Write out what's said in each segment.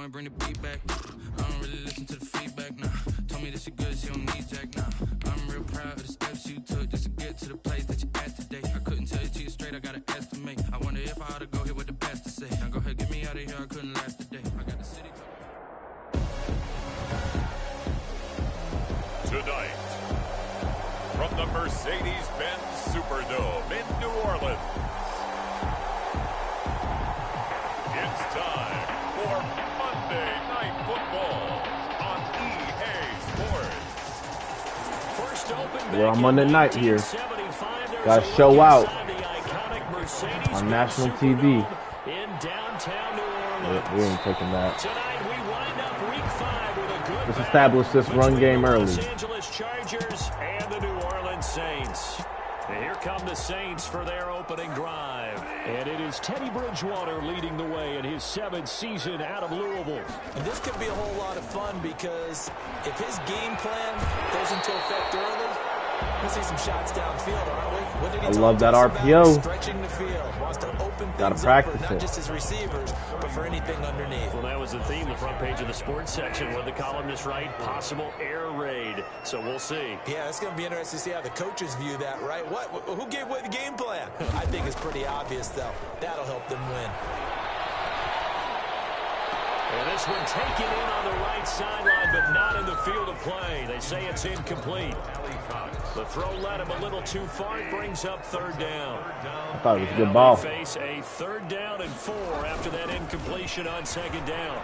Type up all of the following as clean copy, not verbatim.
might bring the beat back. I don't really listen to the feedback, nah. Told me that she good, she don't need Jack, nah. I'm real proud of the steps you took just to get to the place that you at today. I couldn't tell you to you straight, I gotta estimate. I wonder if I ought to go here with the best to say. Now go ahead, get me out of here, I couldn't last today. I got the city. Tonight, from the Mercedes-Benz Superdome in New Orleans, it's time for Monday Night Football on EA Sports. First open we're on Monday night here. Got to show out on national TV. In downtown New Orleans. We ain't taking that. Tonight we wind up week 5 with a good. Let's establish this run game early. Los Angeles Chargers and the New Orleans Saints. And here come the Saints for their opening drive. And it is Teddy Bridgewater leading the way in his 7th season out of Louisville. And this could be a whole lot of fun because if his game plan goes into effect early, we'll see some shots downfield, aren't we? What did he I love that RPO. Stretching the field. Wants to open Gotta things practice up for not just his receivers, but for anything underneath. Well, that was the theme, the front page of the sports section where the columnists write possible air raid. So we'll see. Yeah, it's going to be interesting to see how the coaches view that, right? Who gave away the game plan? I think it's pretty obvious, though. That'll help them win. And this one taken in on the right sideline, but not in the field of play. They say it's incomplete. The throw led him a little too far. It brings up 3rd down. I thought it was a good ball. They face a 3rd down and 4 after that incompletion on 2nd down.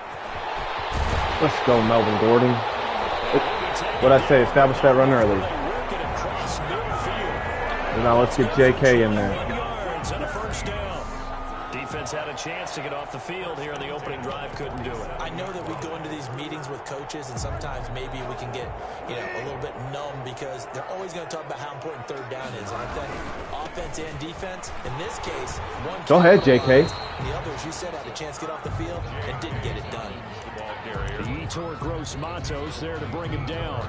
Let's go, Melvin Gordon. What'd I say? Establish that run early. And now let's get JK in there. Defense had a chance to get off the field here in the opening drive, couldn't do it. I know that we go into these meetings with coaches, and sometimes maybe we can get, a little bit numb because they're always going to talk about how important 3rd down is, aren't they? Offense and defense. In this case, one. Go ahead, JK. The others, you said, had a chance to get off the field and didn't get it done. Yetur Gross-Matos there to bring him down.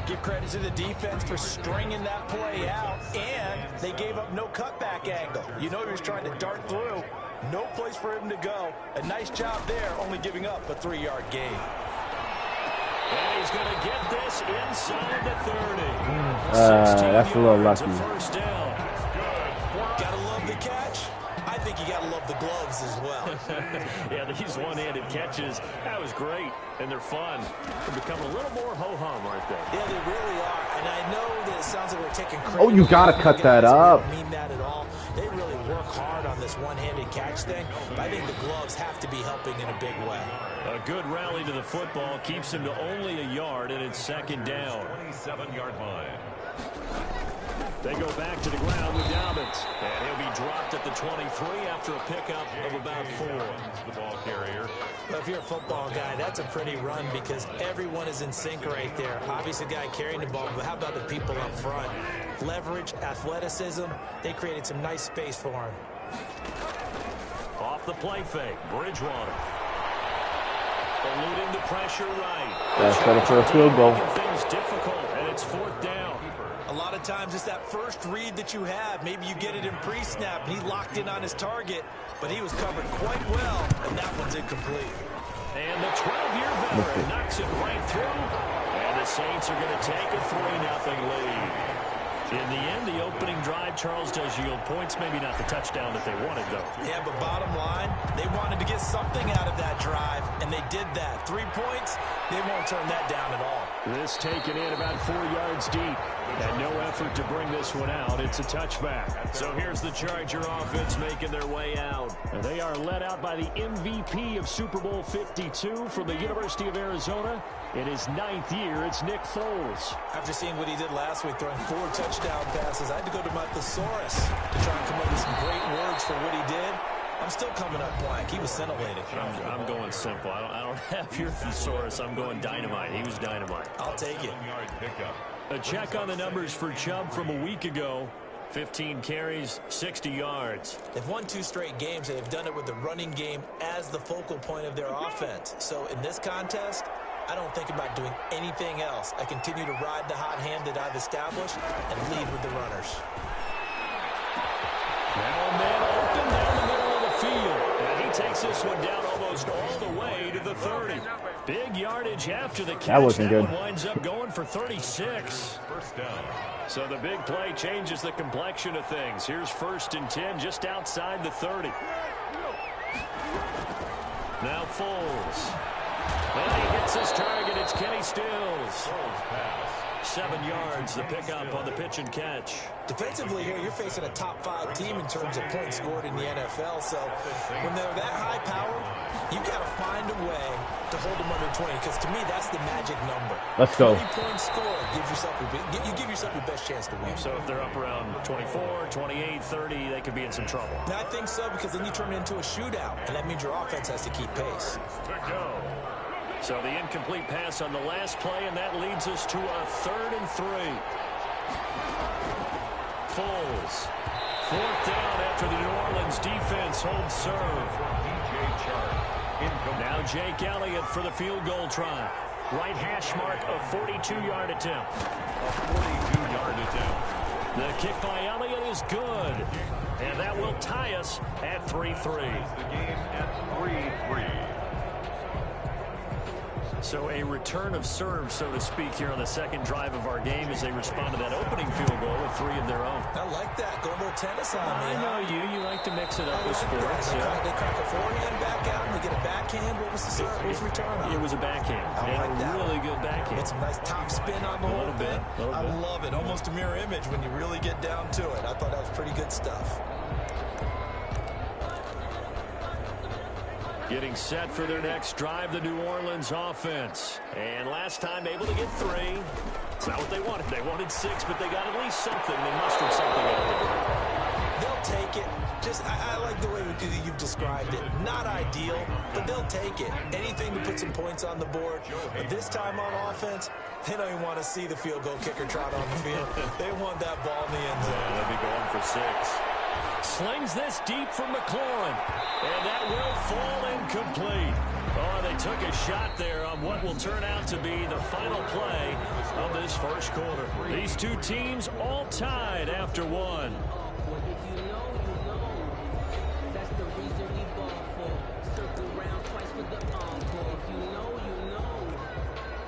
Give credit to the defense for stringing that play out, and they gave up no cutback angle. You know he was trying to dart through. No place for him to go. A nice job there, only giving up a 3-yard gain. And he's going to get this inside the 30. That's a little lucky. First down. Gotta love the catch. I think you gotta love the gloves as well. Yeah, these one-handed catches, that was great, and they're fun. They're becoming a little more ho-hum, aren't they? Yeah, they really are, and I know that it sounds like we're taking credit. Oh, you gotta cut that up. I don't mean that at all. They really work hard on this one-handed catch thing, but I think the gloves have to be helping in a big way. A good rally to the football keeps him to only a yard, and it's 2nd down. 27-yard line. They go back to the ground with Dobbins. And he'll be dropped at the 23 after a pickup of about 4. The ball carrier. Well, if you're a football guy, that's a pretty run because everyone is in sync right there. Obviously, the guy carrying the ball, but how about the people up front? Leverage, athleticism, they created some nice space for him. Off the play fake, Bridgewater. Eluding the pressure right. That's better for a field goal. Things difficult, and it's 4th down. A lot of times it's that first read that you have. Maybe you get it in pre-snap, and he locked in on his target, but he was covered quite well, and that one's incomplete. And the 12-year veteran knocks it right through, and the Saints are going to take a 3-0 lead. In the end, the opening drive, Charles, does yield points. Maybe not the touchdown that they wanted, though. Yeah, but bottom line, they wanted to get something out of that drive, and they did that. 3 points, they won't turn that down at all. This taken in about 4 yards deep. And no effort to bring this one out. It's a touchback. So here's the Charger offense making their way out. And they are led out by the MVP of Super Bowl 52 from the University of Arizona. In his 9th year, it's Nick Foles. After seeing what he did last week, throwing 4 touchdown passes, I had to go to my thesaurus to try and come up with some great words for what he did. I'm still coming up blank. He was scintillating. I'm going simple. I don't have your thesaurus. I'm going dynamite. He was dynamite. I'll take it. A check on the numbers for Chubb from a week ago. 15 carries, 60 yards. They've won 2 straight games, and they've done it with the running game as the focal point of their offense. So in this contest, I don't think about doing anything else. I continue to ride the hot hand that I've established and lead with the runners. Now a man open down the middle of the field. And he takes this one down almost almost all the way to the 30. Big yardage after the catch. That wasn't good. One winds up going for 36. First down. So the big play changes the complexion of things. Here's 1st and 10 just outside the 30. Now Foles. And he gets his target. It's Kenny Stills. 7 yards, the pickup on the pitch and catch. Defensively here, you're facing a top-5 team in terms of points scored in the NFL. So when they're that high power, you've got to find a way to hold them under 20. Because to me, that's the magic number. Let's go. 20-point score gives yourself you give yourself your best chance to win. So if they're up around 24, 28, 30, they could be in some trouble. Now, I think so, because then you turn it into a shootout, and that means your offense has to keep pace. So the incomplete pass on the last play, and that leads us to a 3rd and 3. Foles. 4th down after the New Orleans defense holds serve. Now Jake Elliott for the field goal try. Right hash mark, a 42-yard attempt. A 42-yard attempt. The kick by Elliott is good. And that will tie us at 3-3. The game at 3-3. So a return of serve, so to speak, here on the second drive of our game as they respond to that opening field goal with 3 of their own. I like that. Go a little tennis on me. I know you. You like to mix it up with sports. They crack a forehand back out, and they get a backhand. What was the serve? What was the return on? It was a backhand. I like that. Really good backhand. With some nice top spin on the whole thing. I love it. Almost a mirror image when you really get down to it. I thought that was pretty good stuff. Getting set for their next drive, the New Orleans offense. And last time able to get 3. It's not what they wanted. They wanted 6, but they got at least something. They mustered something out of the board. They'll take it. I like the way you've described it. Not ideal, but they'll take it. Anything to put some points on the board. But this time on offense, they don't even want to see the field goal kicker trot on the field. They want that ball in the end zone. They'll be going for 6. Slings this deep from McLaurin. And that will fall incomplete. Oh, they took a shot there on what will turn out to be the final play of this first quarter. These two teams all tied after 1.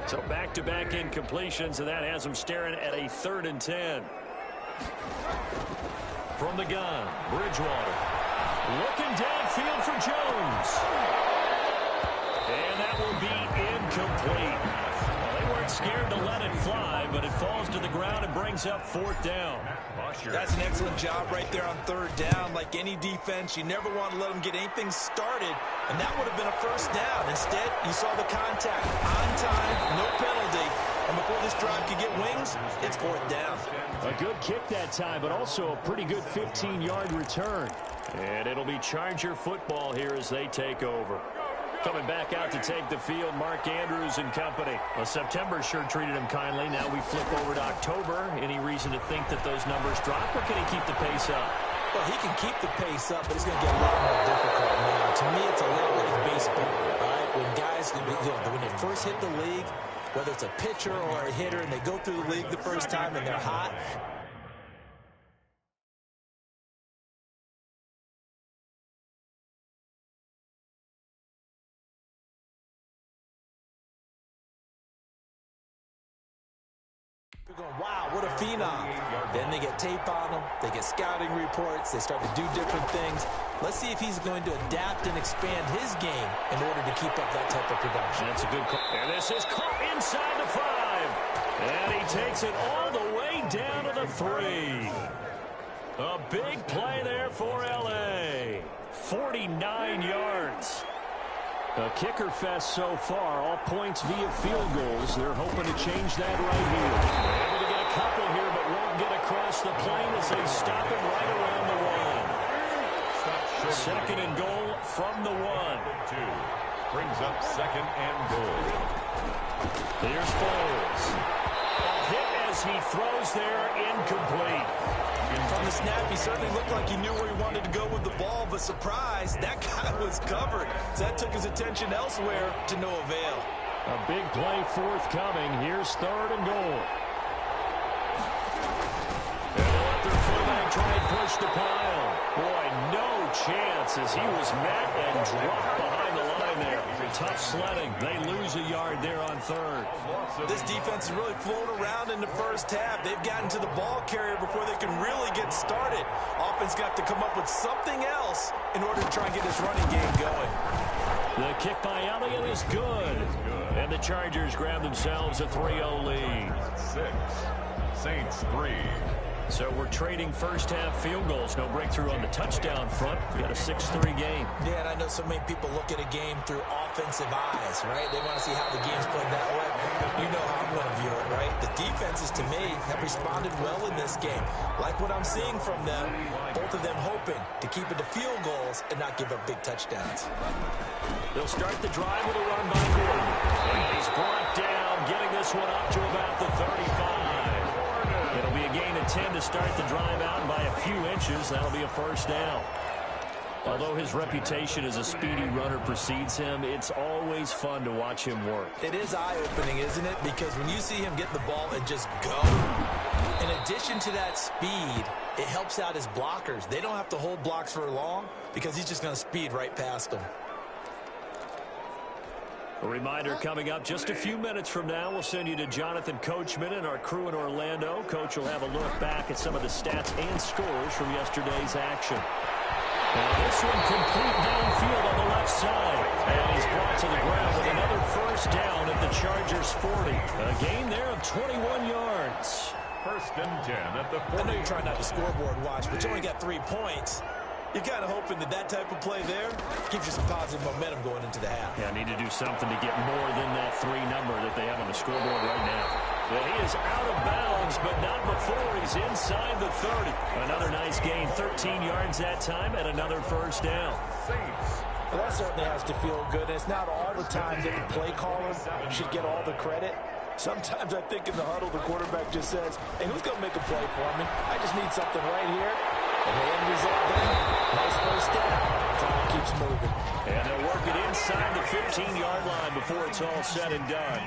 So back-to-back incompletions, and that has them staring at a 3rd and 10. From the gun, Bridgewater. Looking downfield for Jones. And that will be incomplete. Well, they weren't scared to let it fly, but it falls to the ground and brings up 4th down. That's an excellent job right there on 3rd down. Like any defense, you never want to let them get anything started, and that would have been a 1st down. Instead, you saw the contact on time, no penalty. And before this drive could get wings, it's 4th down. A good kick that time, but also a pretty good 15-yard return. And it'll be Charger football here as they take over. Coming back out to take the field, Mark Andrews and company. Well, September sure treated him kindly. Now we flip over to October. Any reason to think that those numbers drop, or can he keep the pace up? Well, he can keep the pace up, but it's going to get a lot more difficult now. To me, it's a lot like baseball, right? When guys, when they first hit the league, whether it's a pitcher or a hitter, and they go through the league the first time and they're hot, you're going, wow, what a phenom. Then they get tape on them. They get scouting reports. They start to do different things. Let's see if he's going to adapt and expand his game in order to keep up that type of production. That's a good call. And this is caught inside the 5. And he takes it all the way down to the 3. A big play there for L.A. 49 yards. A kicker fest so far, all points via field goals. They're hoping to change that right here. Able to get a couple here, but won't get across the plane as they stop it right around the 1. 2nd and goal from the 1. Brings up 2nd and goal. Here's Foles. A hit as he throws there, incomplete. From the snap, he certainly looked like he knew where he wanted to go with the ball, but surprise, that guy was covered. So that took his attention elsewhere to no avail. A big play forthcoming. Here's 3rd and goal. And they'll let their fullback try and push the pile. Boy, no chance as he was met and dropped behind the line line there. Tough sledding. They lose a yard there on third. This defense is really flown around in the first half. They've gotten to the ball carrier before they can really get started. Offense got to come up with something else in order to try and get this running game going. The kick by Elliott is good. And the Chargers grab themselves a 3-0 lead. 6, Saints 3. So we're trading first-half field goals. No breakthrough on the touchdown front. We got a 6-3 game. Yeah, and I know so many people look at a game through offensive eyes, right? They want to see how the game's played that way. You know how I'm going to view it, right? The defenses, to me, have responded well in this game. Like what I'm seeing from them, both of them hoping to keep it to field goals and not give up big touchdowns. They'll start the drive with a run by Gordon. And he's brought down, getting this one up to about the 35. It'll be a gain of 10 to start the drive out by a few inches. That'll be a first down. Although his reputation as a speedy runner precedes him, it's always fun to watch him work. It is eye-opening, isn't it? Because when you see him get the ball and just go, in addition to that speed, it helps out his blockers. They don't have to hold blocks for long because he's just going to speed right past them. A reminder coming up just a few minutes from now. We'll send you to Jonathan Coachman and our crew in Orlando. Coach will have a look back at some of the stats and scores from yesterday's action. Now this one complete downfield on the left side. And he's brought to the ground with another first down at the Chargers 40. A gain there of 21 yards. 1st and 10 at the 40. I know you're trying not to scoreboard watch, but you only got 3 points. You're kind of hoping that type of play there gives you some positive momentum going into the half. Yeah, I need to do something to get more than that 3 number that they have on the scoreboard right now. But he is out of bounds, but not before he's inside the 30. Another nice gain, 13 yards that time, and another first down. Well, that certainly has to feel good. And it's not all the time that the play caller should get all the credit. Sometimes I think in the huddle, the quarterback just says, hey, who's going to make a play for me? I just need something right here. And the end result then, nice first down. Clock keeps moving. And they'll work it inside the 15-yard line before it's all said and done.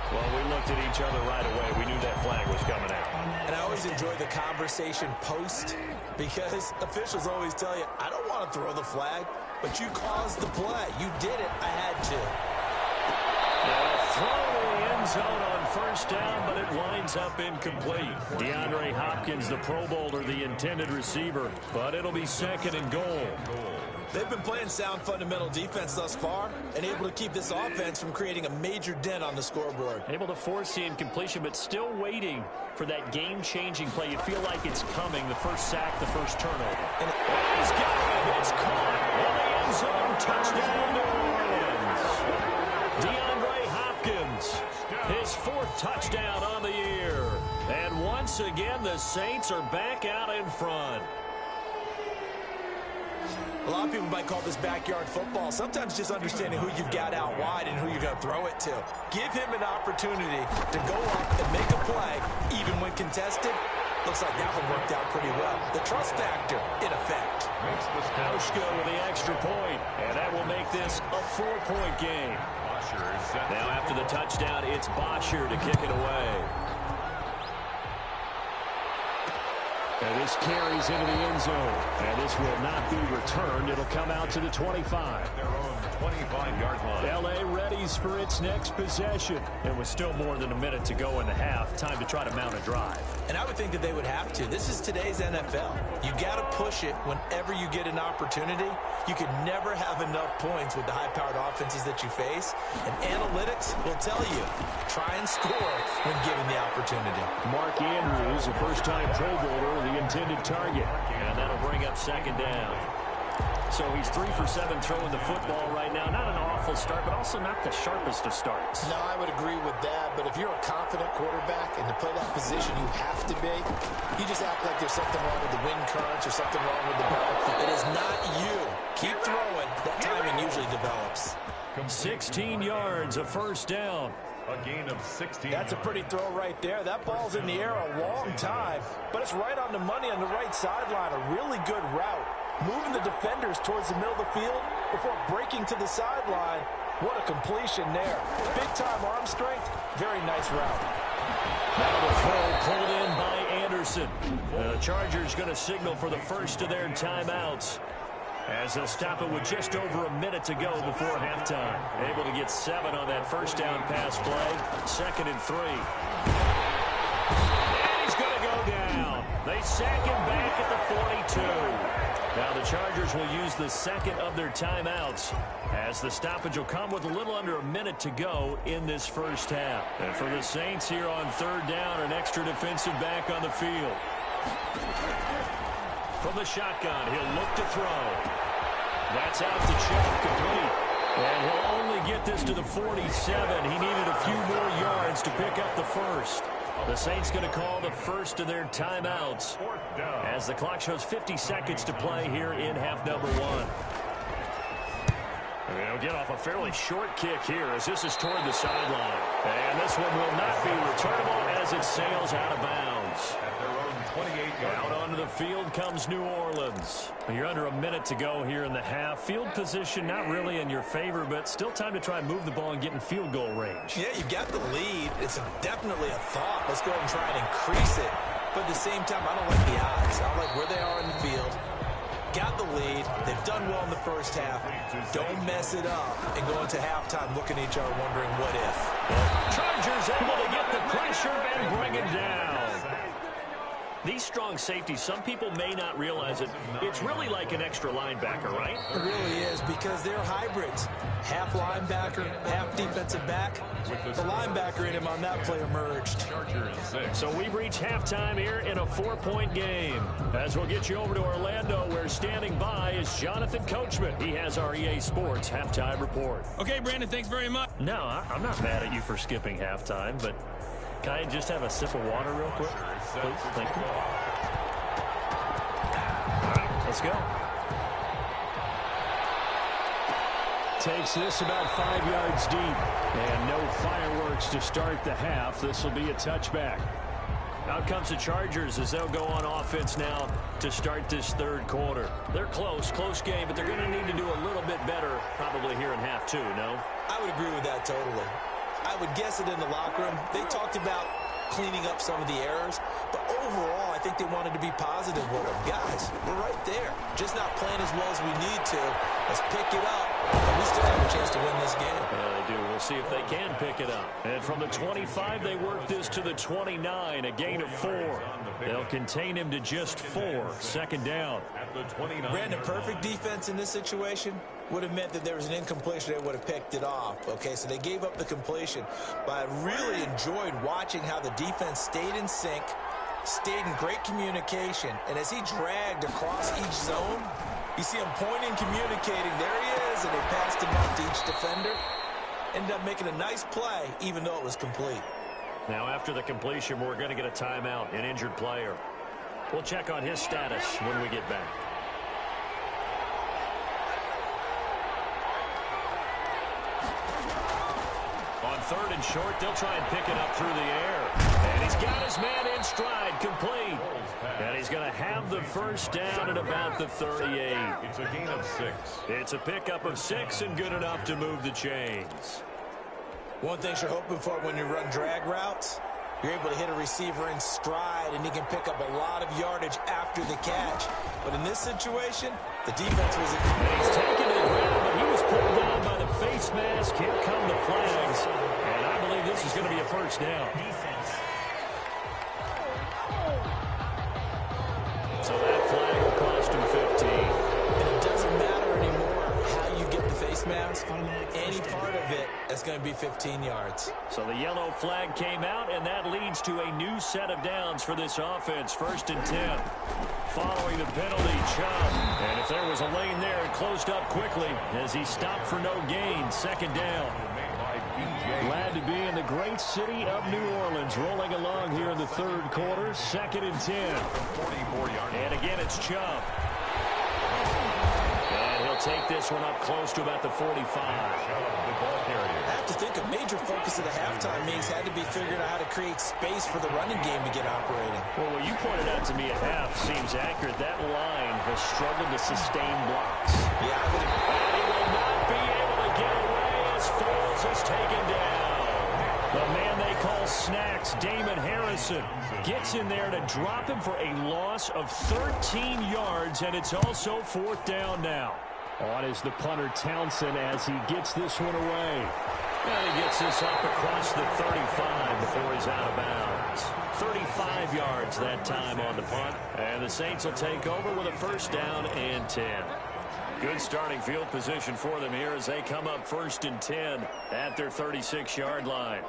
Well, we looked at each other right away. We knew that flag was coming out. And I always enjoy the conversation post because officials always tell you, I don't want to throw the flag, but you caused the play. You did it. I had to. Throw in the end zone on first down, but it winds up incomplete. DeAndre Hopkins, the Pro Bowler, the intended receiver, but it'll be 2nd and goal. They've been playing sound fundamental defense thus far and able to keep this offense from creating a major dent on the scoreboard. Able to force the incompletion, but still waiting for that game-changing play. You feel like it's coming, the first sack, the first turnover. And he's got it. It's caught in the end zone. Touchdown, New Orleans. DeAndre Hopkins, his 4th touchdown on the year. And once again, the Saints are back out in front. A lot of people might call this backyard football. Sometimes just understanding who you've got out wide and who you're going to throw it to. Give him an opportunity to go up and make a play, even when contested. Looks like that one worked out pretty well. The trust factor, in effect. Hauschka with the extra point, and that will make this a 4-point game. Now after the touchdown, it's Bosher to kick it away. And this carries into the end zone. And this will not be returned. It'll come out to the 25. Their own 25-yard line. L.A. readies for its next possession. And with still more than a minute to go in the half, time to try to mount a drive. And I would think that they would have to. This is today's NFL. You got to push it whenever you get an opportunity. You can never have enough points with the high-powered offenses that you face. And analytics will tell you, try and score when given the opportunity. Mark Andrews, a first-time Pro Bowler, the intended target. And that'll bring up 2nd down. So he's 3 for 7 throwing the football right now. Not an awful start, but also not the sharpest of starts. No, I would agree with that. But if you're a confident quarterback and to play that position you have to be, you just act like there's something wrong with the wind currents or something wrong with the ball. It is not you. Keep throwing. That timing usually develops. 16 yards, a first down. A gain of 16. That's a pretty throw right there. That ball's in the air a long time, but it's right on the money on the right sideline. A really good route. Moving the defenders towards the middle of the field before breaking to the sideline. What a completion there. Big-time arm strength. Very nice route. Now the throw pulled in by Anderson. The Chargers going to signal for the first of their timeouts. As they'll stop it with just over a minute to go before halftime. Able to get 7 on that first down pass play. 2nd and 3. And he's going to go down. They sack him back at the 42. Now the Chargers will use the second of their timeouts as the stoppage will come with a little under a minute to go in this first half. And for the Saints here on 3rd down, an extra defensive back on the field. From the shotgun, he'll look to throw. That's out to Chubb, complete. And he'll only get this to the 47. He needed a few more yards to pick up the first. The Saints going to call the first of their timeouts as the clock shows 50 seconds to play here in half number 1. They'll get off a fairly short kick here as this is toward the sideline. And this one will not be returnable as it sails out of bounds. At their own 28-yard Out onto the field comes New Orleans. You're under a minute to go here in the half. Field position not really in your favor, but still time to try and move the ball and get in field goal range. Yeah, you've got the lead. It's definitely a thought. Let's go ahead and try and increase it. But at the same time, I don't like the odds. I don't like where they are in the field. Got the lead. They've done well in the first half. Don't mess it up and go into halftime looking at each other wondering what if. Chargers able to get the pressure and bring it down. These strong safeties, some people may not realize it. It's really like an extra linebacker, right? It really is because they're hybrids. Half linebacker, half defensive back. The linebacker in him on that play emerged. So we've reached halftime here in a 4-point game. As we'll get you over to Orlando, where standing by is Jonathan Coachman. He has our EA Sports halftime report. Okay, Brandon, thanks very much. No, I'm not mad at you for skipping halftime, but can I just have a sip of water real quick? Please, thank you. All right, let's go. Takes this about 5 yards deep. And no fireworks to start the half. This will be a touchback. Out comes the Chargers as they'll go on offense now to start this 3rd quarter. They're close game, but they're going to need to do a little bit better probably here in half 2, no? I would agree with that totally. I would guess it in the locker room. They talked about cleaning up some of the errors, but overall, I think they wanted to be positive with them. Guys, we're right there. Just not playing as well as we need to. Let's pick it up, and we still have a chance to win this game. They do. We'll see if they can pick it up. And from the 25, they work this to the 29, a gain of 4. They'll contain him to just 4. 2nd down. Brandon, perfect defense in this situation would have meant that there was an incompletion. They would have picked it off. Okay, so they gave up the completion. But I really enjoyed watching how the defense stayed in sync, stayed in great communication. And as he dragged across each zone, you see him pointing, communicating. There he is, and they passed him up to each defender. Ended up making a nice play, even though it was complete. Now, after the completion, we're going to get a timeout, an injured player. We'll check on his status when we get back. On 3rd and short, they'll try and pick it up through the air. And he's got his man in stride, complete. And he's going to have the first down at about the 38. It's a gain of 6. It's a pickup of 6 and good enough to move the chains. One thing you're hoping for when you run drag routes, you're able to hit a receiver in stride, and he can pick up a lot of yardage after the catch. But in this situation, the defense was... He's taken to the ground, but he was pulled down by the face mask. Here come the flags. And I believe this is going to be a first down. So that flag will cost him 15. And it doesn't matter anymore how you get the face mask. Any part of it is going to be 15 yards. So the yellow flag came out, and that leads to a new set of downs for this offense. 1st and 10. Following the penalty, Chubb. And if there was a lane there, it closed up quickly as he stopped for no gain. 2nd down. Glad to be in the great city of New Orleans, rolling along here in the 3rd quarter. 2nd and 10. And again, it's Chubb. And he'll take this one up close to about the 45. I have to think a major focus of the halftime meetings had to be figuring out how to create space for the running game to get operating. Well, what you pointed out to me at half seems accurate. That line has struggled to sustain blocks. Yeah, I would agree. And he will not be able to get away as Foles is taken down. The man they call snacks. Damon Harrison gets in there to drop him for a loss of 13 yards, and it's also 4th down now. On is the punter Townsend as he gets this one away. And he gets this up across the 35 before he's out of bounds. 35 yards that time on the punt. And the Saints will take over with a 1st down and 10. Good starting field position for them here as they come up 1st and 10 at their 36-yard line.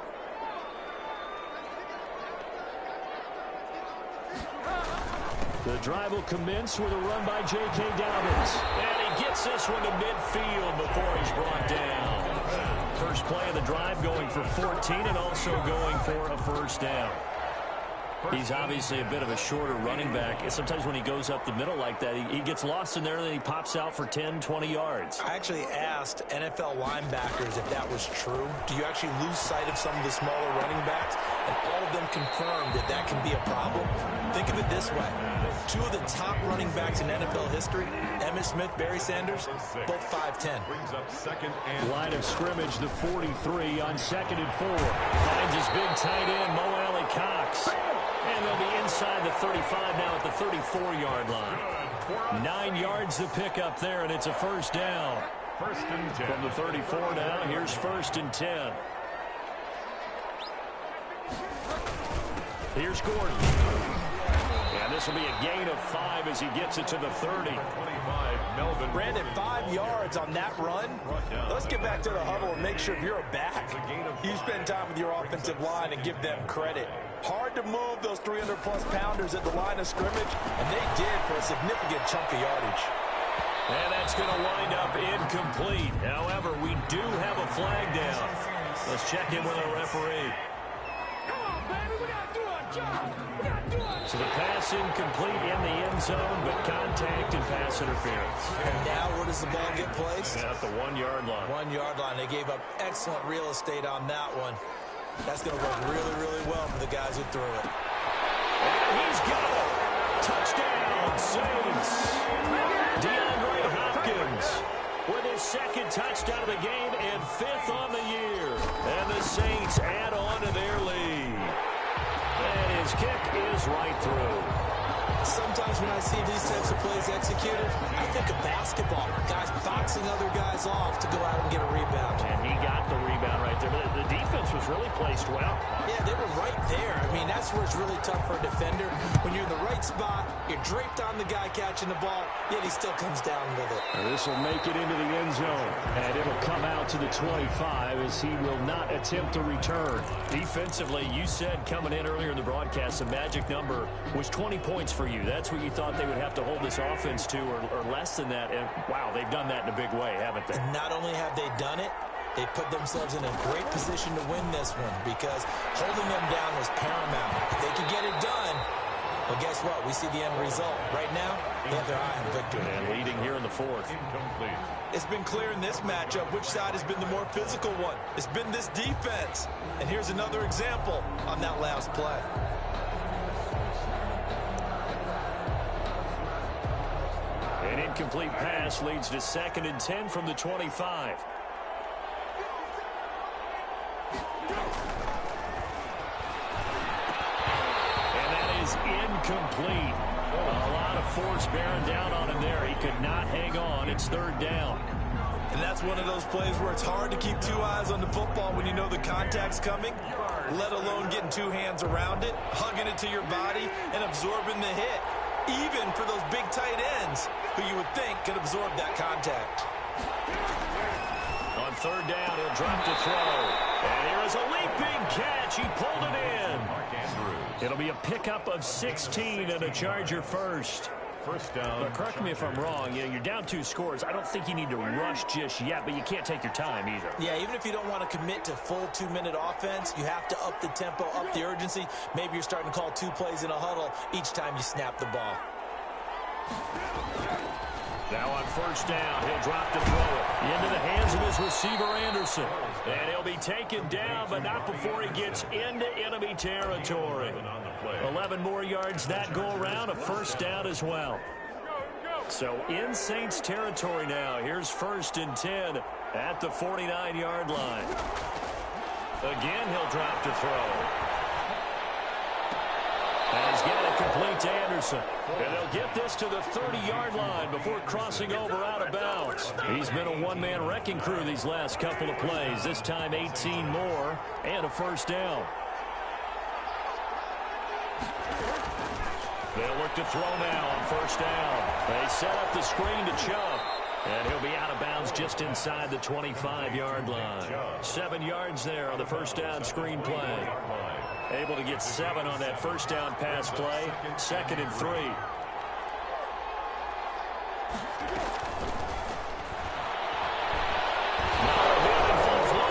The drive will commence with a run by J.K. Dobbins. And he gets this one to midfield before he's brought down. First play of the drive going for 14 and also going for a 1st down. He's obviously a bit of a shorter running back. Sometimes when he goes up the middle like that, he gets lost in there and then he pops out for 10, 20 yards. I actually asked NFL linebackers if that was true. Do you actually lose sight of some of the smaller running backs? And all of them confirmed that that can be a problem. Think of it this way. 2 of the top running backs in NFL history, Emmitt Smith, Barry Sanders, both 5'10". Brings up 2nd and line of scrimmage, the 43 on 2nd and 4. Finds his big tight end, Mo Alley Cox. And they'll be inside the 35 now at the 34-yard line. 9 yards to pick up there, and it's a 1st down. 1st and 10. From the 34 now, here's 1st and 10. Here's Gordon. And this will be a gain of 5 as he gets it to the 30. 25, Melvin. Brandon, 5 yards on that run. Let's get back to the huddle and make sure if you're a back, you spend time with your offensive line and give them credit. Hard to move those 300-plus pounders at the line of scrimmage, and they did for a significant chunk of yardage. And that's going to wind up incomplete. However, we do have a flag down. Let's check in with our referee. Come on, baby, we got to do our job. We got to do our job. So the pass incomplete in the end zone, but contact and pass interference. And now where does the ball get placed? At the 1-yard line. 1-yard line. They gave up excellent real estate on that one. That's going to work really, really well for the guys who threw it. And he's got it. Touchdown, Saints. DeAndre Hopkins with his 2nd touchdown of the game and 5th on the year. And the Saints add on to their lead. And his kick is right through. Sometimes when I see these types of plays executed, I think of basketball. Guys boxing other guys off to go out and get a rebound. And he got the rebound right there. But the defense was really placed well. Yeah, they were right there. I mean, that's where it's really tough for a defender. When you're in the right spot, you're draped on the guy catching the ball, yet he still comes down with it. And this will make it into the end zone. And it'll come out to the 25 as he will not attempt to return. Defensively, you said coming in earlier in the broadcast, the magic number was 20 points for you. That's what you thought they would have to hold this offense to, or less than that. And, wow, they've done that in a big way, haven't they? Not only have they done it, they put themselves in a great position to win this one because holding them down was paramount. If they could get it done, well, guess what? We see the end result. Right now, they have their eye on victory. And leading here in the 4th. Incomplete. It's been clear in this matchup which side has been the more physical one. It's been this defense. And here's another example on that last play. An incomplete pass leads to 2nd and 10 from the 25. And that is incomplete. A lot of force bearing down on him there. He could not hang on. It's 3rd down. And that's one of those plays where it's hard to keep 2 eyes on the football when you know the contact's coming, let alone getting 2 hands around it, hugging it to your body, and absorbing the hit. Even for those big tight ends who you would think could absorb that contact. On 3rd down, he'll drop to throw. And here is a leaping catch. He pulled it in. It'll be a pickup of 16 and a Charger first. 1st down. But correct me if I'm wrong. You're down 2 scores. I don't think you need to rush just yet, but you can't take your time either. Yeah, even if you don't want to commit to full 2-minute offense, you have to up the tempo, up the urgency. Maybe you're starting to call 2 plays in a huddle each time you snap the ball. Now on 1st down, he'll drop to throw it into the hands of his receiver, Anderson. And he'll be taken down, but not before he gets into enemy territory. 11 more yards that go around, a 1st down as well. So in Saints territory now. Here's 1st and 10 at the 49-yard line. Again, he'll drop to throw. And he's getting it complete to Anderson. And they'll get this to the 30-yard line before crossing over out of bounds. He's been a one-man wrecking crew these last couple of plays. This time 18 more and a first down. They'll look to throw now on first down. They set up the screen to Chubb. And he'll be out of bounds just inside the 25-yard line. 7 yards there on the first down screen play. Able to get 7 on that first down pass play. 2nd and 3.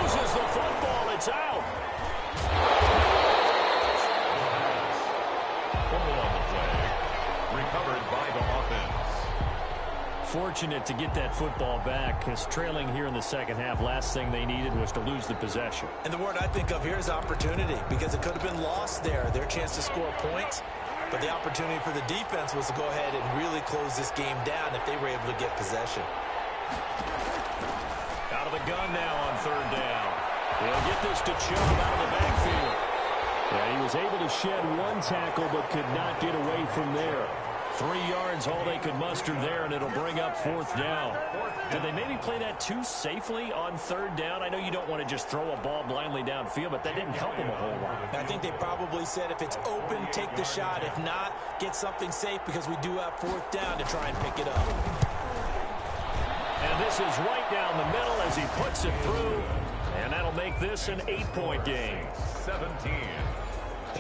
Loses the football. It's out. Recovered by the offense. Fortunate to get that football back, because trailing here in the second half, last thing they needed was to lose the possession. And the word I think of here is opportunity, because it could have been lost there, their chance to score points. But the opportunity for the defense was to go ahead and really close this game down if they were able to get possession. Out of the gun now on third down. He'll get this to Chubb out of the backfield. Yeah, he was able to shed one tackle but could not get away from there. 3 yards, all they could muster there, and it'll bring up fourth down. Did they maybe play that too safely on third down? I know you don't want to just throw a ball blindly downfield, but that didn't help them a whole lot. I think they probably said if it's open, take the shot. If not, get something safe because we do have fourth down to try and pick it up. And this is right down the middle as he puts it through, and that'll make this an 8-point game. 17.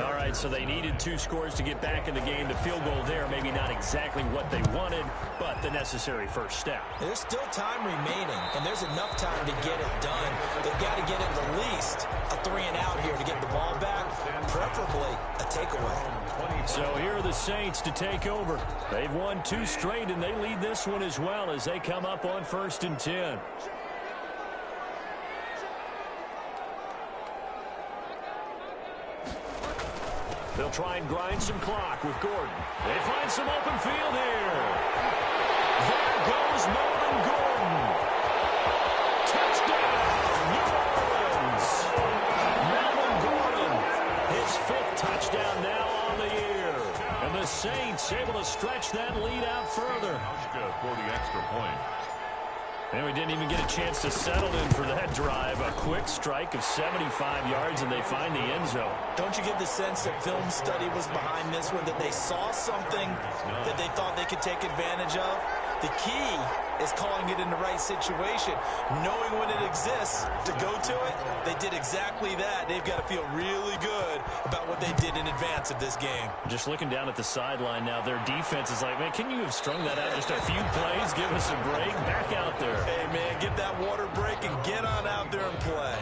All right, so they needed 2 scores to get back in the game. The field goal there, maybe not exactly what they wanted, but the necessary first step. There's still time remaining, and there's enough time to get it done. They've got to get at least a 3-and-out here to get the ball back, preferably a takeaway. So here are the Saints to take over. They've won 2 straight, and they lead this one as well as they come up on 1st and 10. They'll try and grind some clock with Gordon. They find some open field here. There goes Melvin Gordon. Touchdown, New Orleans. Melvin Gordon, his 5th touchdown now on the year. And the Saints able to stretch that lead out further. For the extra point. And we didn't even get a chance to settle in for that drive. A quick strike of 75 yards, and they find the end zone. Don't you get the sense that film study was behind this one, that they saw something that they thought they could take advantage of? The key is calling it in the right situation, knowing when it exists to go to it. They did exactly that. They've got to feel really good about what they did in advance of this game. Just looking down at the sideline now, their defense is like, man, can you have strung that out just a few plays? Give us a break. Back out there. Hey, man, get that water break and get on out there and play.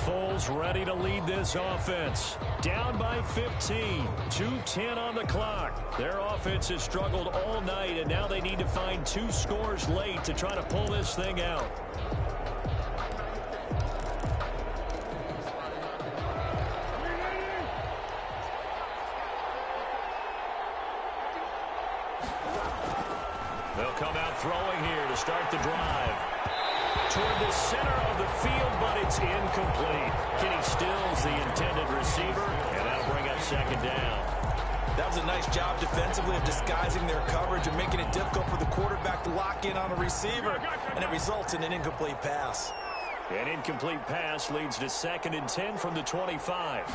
Foles ready to lead this offense. Down by 15. 2:10 on the clock. Their offense has struggled all night, and now they need to find 2 scores late to try to pull this thing out. They'll come out throwing here to start the drive. Toward the center of the field, but it's incomplete. Kenny Stills, the intended receiver, and that'll bring up 2nd down. That was a nice job defensively of disguising their coverage and making it difficult for the quarterback to lock in on a receiver, and it results in an incomplete pass. An incomplete pass leads to 2nd and 10 from the 25.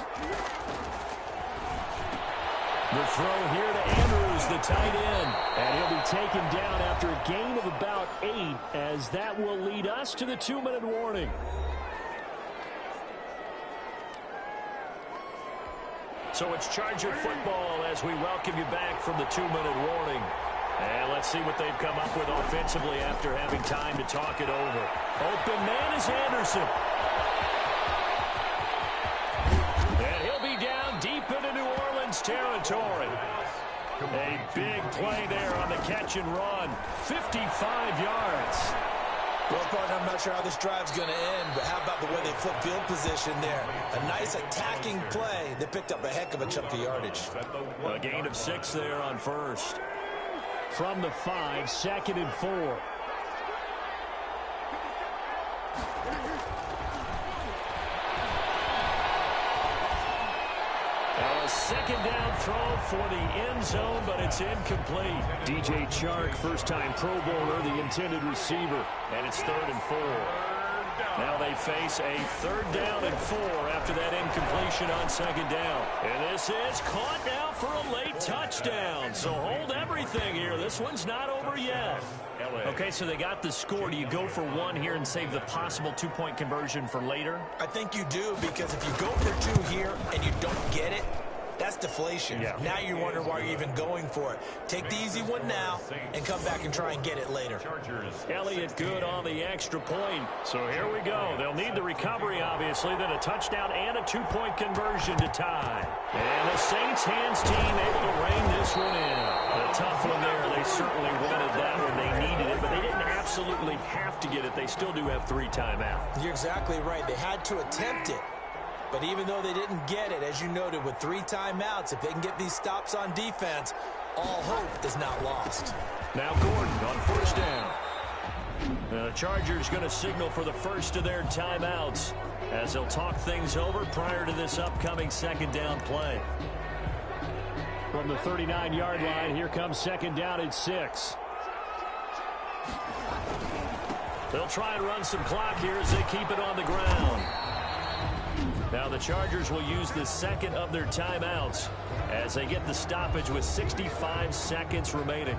The throw here to Andrews, the tight end. And he'll be taken down after a gain of about 8, as that will lead us to the 2-minute warning. So it's Charger football as we welcome you back from the 2-minute warning. And let's see what they've come up with offensively after having time to talk it over. Open man is Anderson. And he'll be down deep into New Orleans territory. A big play there on the catch and run. 55 yards. Well, partner, I'm not sure how this drive's going to end, but how about the way they flip field position there? A nice attacking play. They picked up a heck of a chunk of yardage. A gain of 6 there on first. From the 5, 2nd and 4. second down throw for the end zone, but it's incomplete. DJ Chark, first-time Pro Bowler, the intended receiver. And it's 3rd and 4. Now they face a 3rd down and 4 after that incompletion on 2nd down. And this is caught now for a late touchdown. So hold everything here. This one's not over yet. Okay, so they got the score. Do you go for 1 here and save the possible 2-point conversion for later? I think you do, because if you go for 2 here and you don't get it, that's deflation. Yeah. Now you wonder why you're even going for it. Take the easy one now and come back and try and get it later. Elliott good on the extra point. So here we go. They'll need the recovery, obviously, then a touchdown and a 2-point conversion to tie. And the Saints hands team able to rein this one in. A tough one there. They certainly wanted that when they needed it, but they didn't absolutely have to get it. They still do have 3 timeouts. You're exactly right. They had to attempt it. But even though they didn't get it, as you noted, with 3 timeouts, if they can get these stops on defense, all hope is not lost. Now Gordon on 1st down. The Chargers going to signal for the first of their timeouts as they'll talk things over prior to this upcoming 2nd down play. From the 39-yard line, here comes 2nd down at 6. They'll try and run some clock here as they keep it on the ground. Now the Chargers will use the 2nd of their timeouts as they get the stoppage with 65 seconds remaining.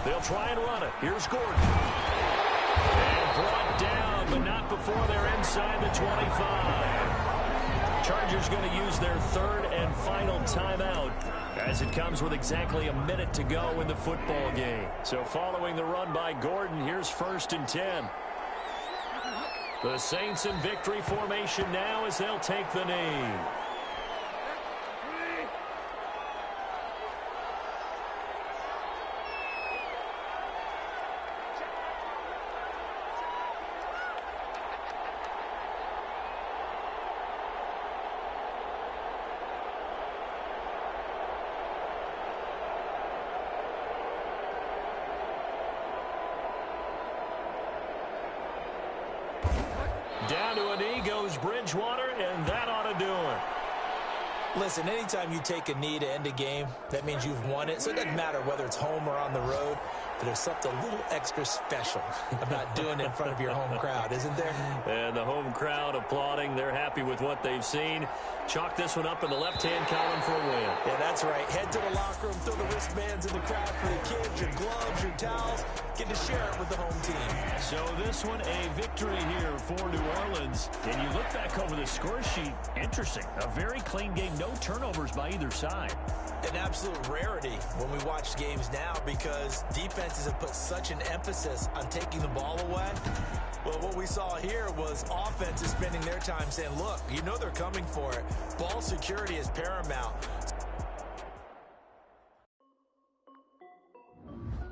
They'll try and run it. Here's Gordon. And brought down, but not before they're inside the 25. Chargers going to use their 3rd and final timeout as it comes with exactly a minute to go in the football game. So following the run by Gordon, here's 1st and 10. The Saints in victory formation now as they'll take the knee. Down to a knee goes Bridgewater, and that ought to do it. Listen, anytime you take a knee to end a game, that means you've won it. So it doesn't matter whether it's home or on the road, but there's something a little extra special about doing it in front of your home crowd, isn't there? And the home crowd applauding. They're happy with what they've seen. Chalk this one up in the left-hand column for a win. Yeah, that's right. Head to the locker room, throw the wristbands in the crowd for the kids, your gloves, your towels. Get to share it with the home team. So this one, a victory here for New Orleans. And you look back over the score sheet, interesting. A very clean game, no turnovers by either side. An absolute rarity when we watch games now because defenses have put such an emphasis on taking the ball away. Well, what we saw here was offenses spending their time saying, look, you know they're coming for it. Ball security is paramount.